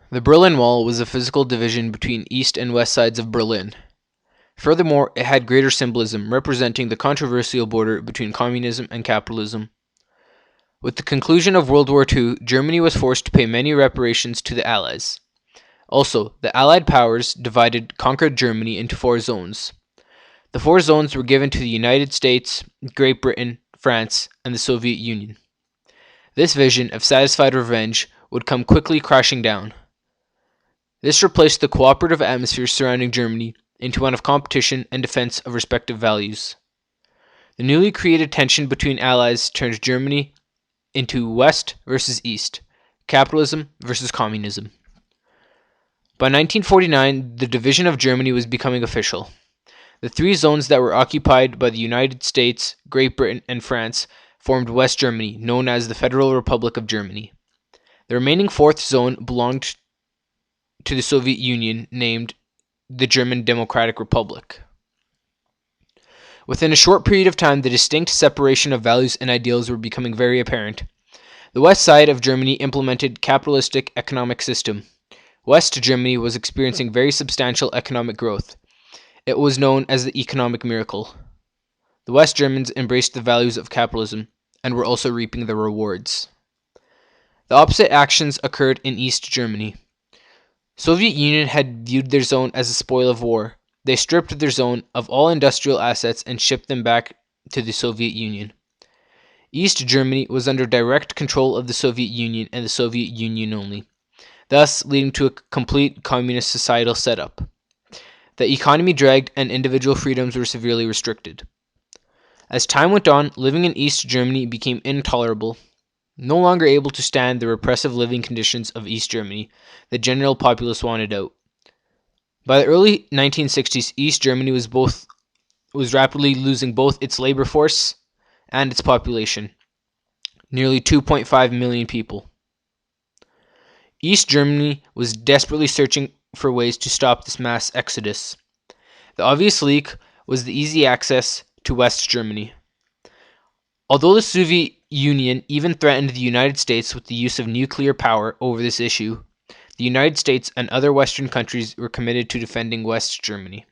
The Berlin Wall was a physical division between east and west sides of Berlin. Furthermore, it had greater symbolism, representing the controversial border between communism and capitalism. With the conclusion of World War II, Germany was forced to pay many reparations to the Allies. Also, the Allied powers divided conquered Germany into four zones. The four zones were given to the United States, Great Britain, France, and the Soviet Union. This vision of satisfied revenge would come quickly crashing down. This replaced the cooperative atmosphere surrounding Germany into one of competition and defense of respective values. The newly created tension between allies turned Germany into West versus East, capitalism versus communism. By 1949, the division of Germany was becoming official. The three zones that were occupied by the United States, Great Britain, and France formed West Germany, known as the Federal Republic of Germany. The remaining fourth zone belonged to the Soviet Union, named the German Democratic Republic. Within a short period of time, the distinct separation of values and ideals were becoming very apparent. The west side of Germany implemented capitalistic economic system. West Germany was experiencing very substantial economic growth. It was known as the economic miracle. The West Germans embraced the values of capitalism and were also reaping the rewards. The opposite actions occurred in East Germany. Soviet Union had viewed their zone as a spoil of war. They stripped their zone of all industrial assets and shipped them back to the Soviet Union. East Germany was under direct control of the Soviet Union and the Soviet Union only, thus leading to a complete communist societal setup. The economy dragged and individual freedoms were severely restricted. As time went on, living in East Germany became intolerable. No longer able to stand the repressive living conditions of East Germany, the general populace wanted out. By the early 1960s, East Germany was rapidly losing both its labor force and its population, nearly 2.5 million people. East Germany was desperately searching for ways to stop this mass exodus. The obvious leak was the easy access to West Germany. Although the Soviet Union even threatened the United States with the use of nuclear power over this issue, the United States and other Western countries were committed to defending West Germany.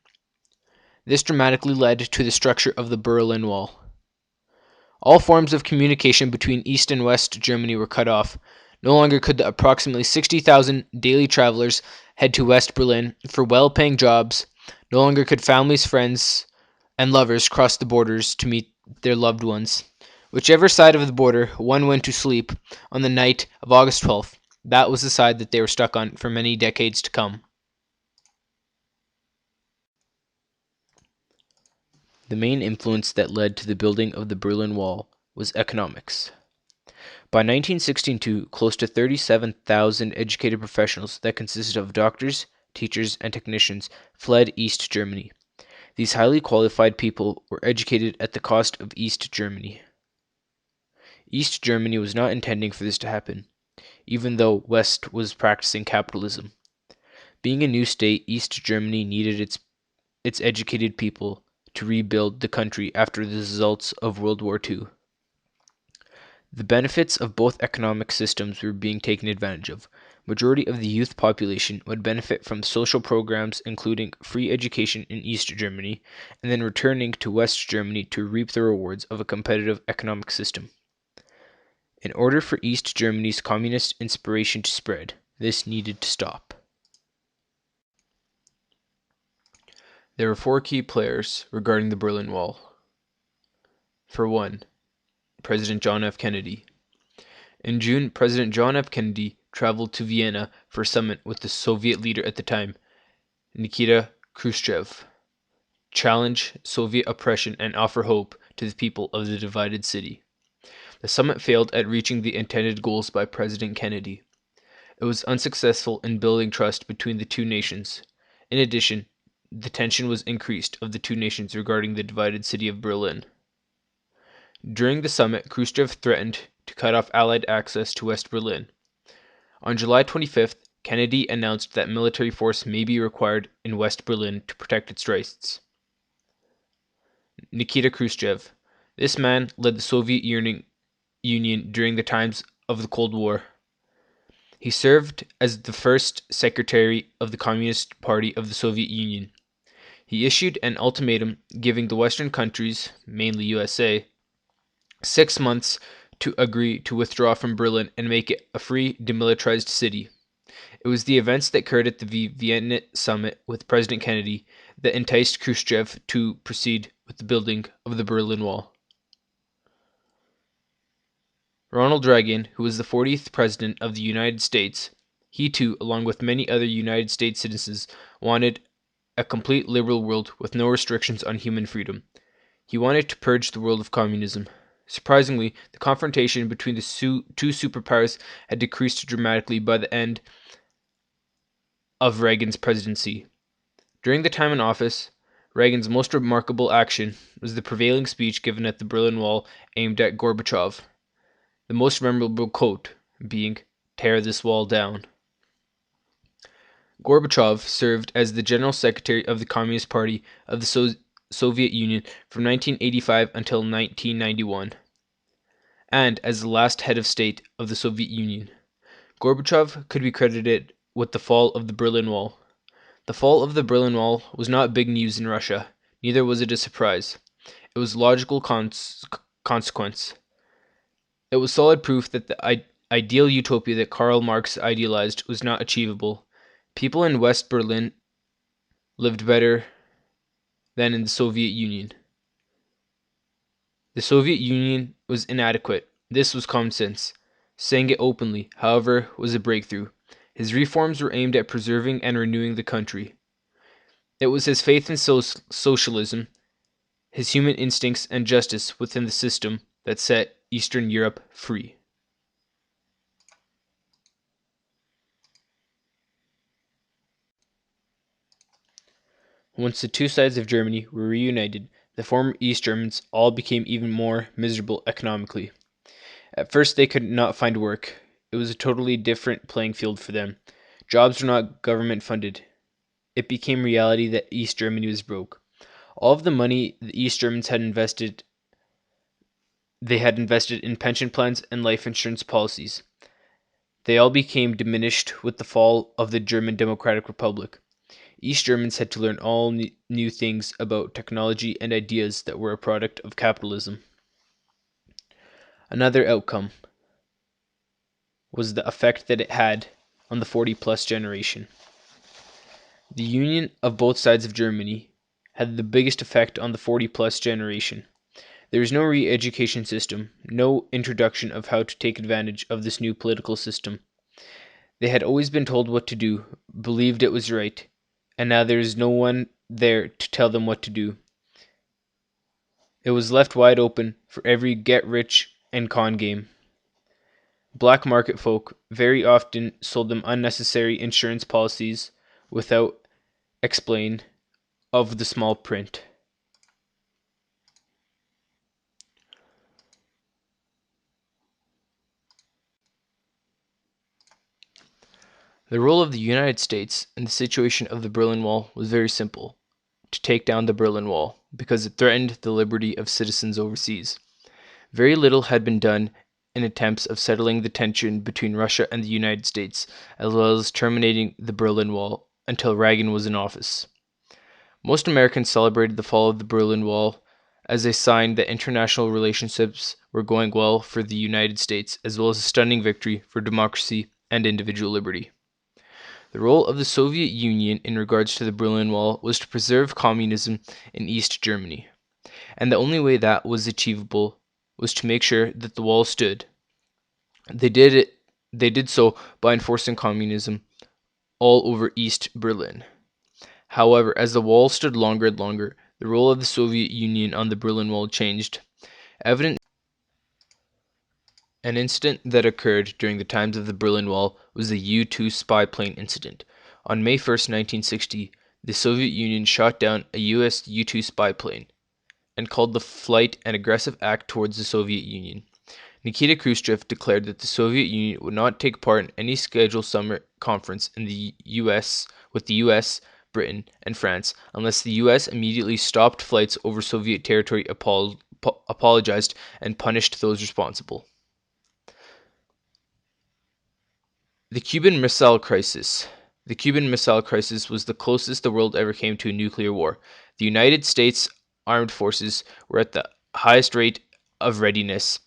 This dramatically led to the structure of the Berlin Wall. All forms of communication between East and West Germany were cut off. No longer could the approximately 60,000 daily travelers head to West Berlin for well-paying jobs. No longer could families, friends, and lovers cross the borders to meet their loved ones. Whichever side of the border one went to sleep on the night of August 12th, that was the side that they were stuck on for many decades to come. The main influence that led to the building of the Berlin Wall was economics. By 1962, close to 37,000 educated professionals that consisted of doctors, teachers, and technicians fled East Germany. These highly qualified people were educated at the cost of East Germany. East Germany was not intending for this to happen, even though West was practicing capitalism. Being a new state, East Germany needed its educated people to rebuild the country after the results of World War II. The benefits of both economic systems were being taken advantage of. Majority of the youth population would benefit from social programs including free education in East Germany and then returning to West Germany to reap the rewards of a competitive economic system. In order for East Germany's communist inspiration to spread, this needed to stop. There were four key players regarding the Berlin Wall. For one, President John F. Kennedy. In June, President John F. Kennedy traveled to Vienna for a summit with the Soviet leader at the time, Nikita Khrushchev, challenge Soviet oppression and offer hope to the people of the divided city. The summit failed at reaching the intended goals by President Kennedy. It was unsuccessful in building trust between the two nations. In addition, the tension was increased of the two nations regarding the divided city of Berlin. During the summit, Khrushchev threatened to cut off Allied access to West Berlin. On July 25th, Kennedy announced that military force may be required in West Berlin to protect its rights. Nikita Khrushchev. This man led the Soviet Union during the times of the Cold War. He served as the first secretary of the Communist Party of the Soviet Union. He issued an ultimatum giving the Western countries, mainly USA, 6 months to agree to withdraw from Berlin and make it a free, demilitarized city. It was the events that occurred at the Vienna summit with President Kennedy that enticed Khrushchev to proceed with the building of the Berlin Wall. Ronald Reagan, who was the 40th President of the United States, he too, along with many other United States citizens, wanted a complete liberal world with no restrictions on human freedom. He wanted to purge the world of communism. Surprisingly, the confrontation between the two superpowers had decreased dramatically by the end of Reagan's presidency. During the time in office, Reagan's most remarkable action was the prevailing speech given at the Berlin Wall aimed at Gorbachev, the most memorable quote being, "Tear this wall down." Gorbachev served as the General Secretary of the Communist Party of the Soviet Union from 1985 until 1991, and as the last head of state of the Soviet Union. Gorbachev could be credited with the fall of the Berlin Wall. The fall of the Berlin Wall was not big news in Russia, neither was it a surprise. It was logical consequence. It was solid proof that the ideal utopia that Karl Marx idealized was not achievable. People in West Berlin lived better than in the Soviet Union. The Soviet Union was inadequate. This was common sense. Saying it openly, however, was a breakthrough. His reforms were aimed at preserving and renewing the country. It was his faith in socialism, his human instincts and justice within the system that set Eastern Europe free. Once the two sides of Germany were reunited, the former East Germans all became even more miserable economically. At first, they could not find work. It was a totally different playing field for them. Jobs were not government funded. It became reality that East Germany was broke. All of the money the East Germans had invested in pension plans and life insurance policies. They all became diminished with the fall of the German Democratic Republic. East Germans had to learn all new things about technology and ideas that were a product of capitalism. Another outcome was the effect that it had on the 40 plus generation. The union of both sides of Germany had the biggest effect on the 40 plus generation. There was no re education system, no introduction of how to take advantage of this new political system. They had always been told what to do, believed it was right, and now there is no one there to tell them what to do. It was left wide open for every get rich and con game. Black market folk very often sold them unnecessary insurance policies without explain of the small print. The role of the United States in the situation of the Berlin Wall was very simple: to take down the Berlin Wall, because it threatened the liberty of citizens overseas. Very little had been done in attempts of settling the tension between Russia and the United States, as well as terminating the Berlin Wall, until Reagan was in office. Most Americans celebrated the fall of the Berlin Wall as a sign that international relationships were going well for the United States, as well as a stunning victory for democracy and individual liberty. The role of the Soviet Union in regards to the Berlin Wall was to preserve communism in East Germany, and the only way that was achievable was to make sure that the wall stood. They did it. They did so by enforcing communism all over East Berlin. However, as the wall stood longer and longer, the role of the Soviet Union on the Berlin Wall changed. Evident An incident that occurred during the times of the Berlin Wall was the U-2 spy plane incident. On May 1st, 1960, the Soviet Union shot down a US U-2 spy plane and called the flight an aggressive act towards the Soviet Union. Nikita Khrushchev declared that the Soviet Union would not take part in any scheduled summer conference in the US with the US, Britain, and France unless the US immediately stopped flights over Soviet territory, apologized, and punished those responsible. The Cuban Missile Crisis. The Cuban Missile Crisis was the closest the world ever came to a nuclear war. The United States armed forces were at the highest rate of readiness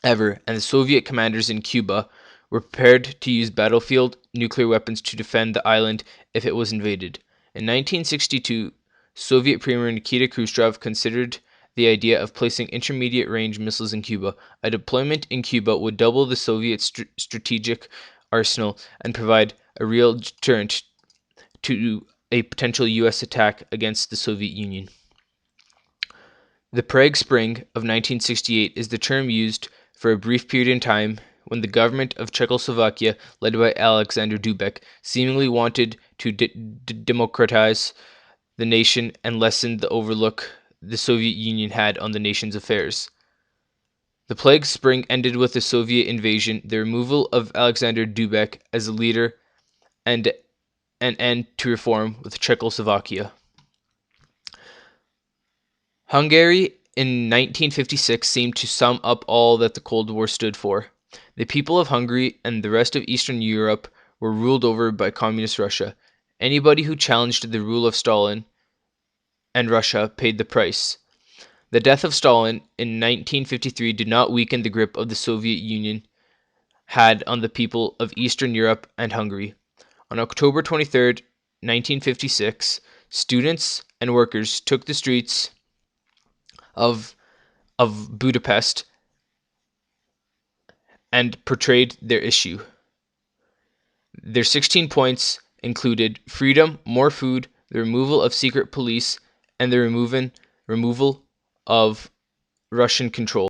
ever, and the Soviet commanders in Cuba were prepared to use battlefield nuclear weapons to defend the island if it was invaded. In 1962, Soviet Premier Nikita Khrushchev considered the idea of placing intermediate range missiles in Cuba. A deployment in Cuba would double the Soviet strategic arsenal and provide a real deterrent to a potential U.S. attack against the Soviet Union. The Prague Spring of 1968 is the term used for a brief period in time when the government of Czechoslovakia, led by Alexander Dubek, seemingly wanted to democratize the nation and lessen the overlook the Soviet Union had on the nation's affairs. The Plague Spring ended with the Soviet invasion, the removal of Alexander Dubek as a leader, and an end to reform with Czechoslovakia. Hungary in 1956 seemed to sum up all that the Cold War stood for. The people of Hungary and the rest of Eastern Europe were ruled over by Communist Russia. Anybody who challenged the rule of Stalin and Russia paid the price. The death of Stalin in 1953 did not weaken the grip of the Soviet Union had on the people of Eastern Europe and Hungary. On October 23, 1956, students and workers took the streets of Budapest and portrayed their issue. Their 16 points included freedom, more food, the removal of secret police, and the removal of Russian control.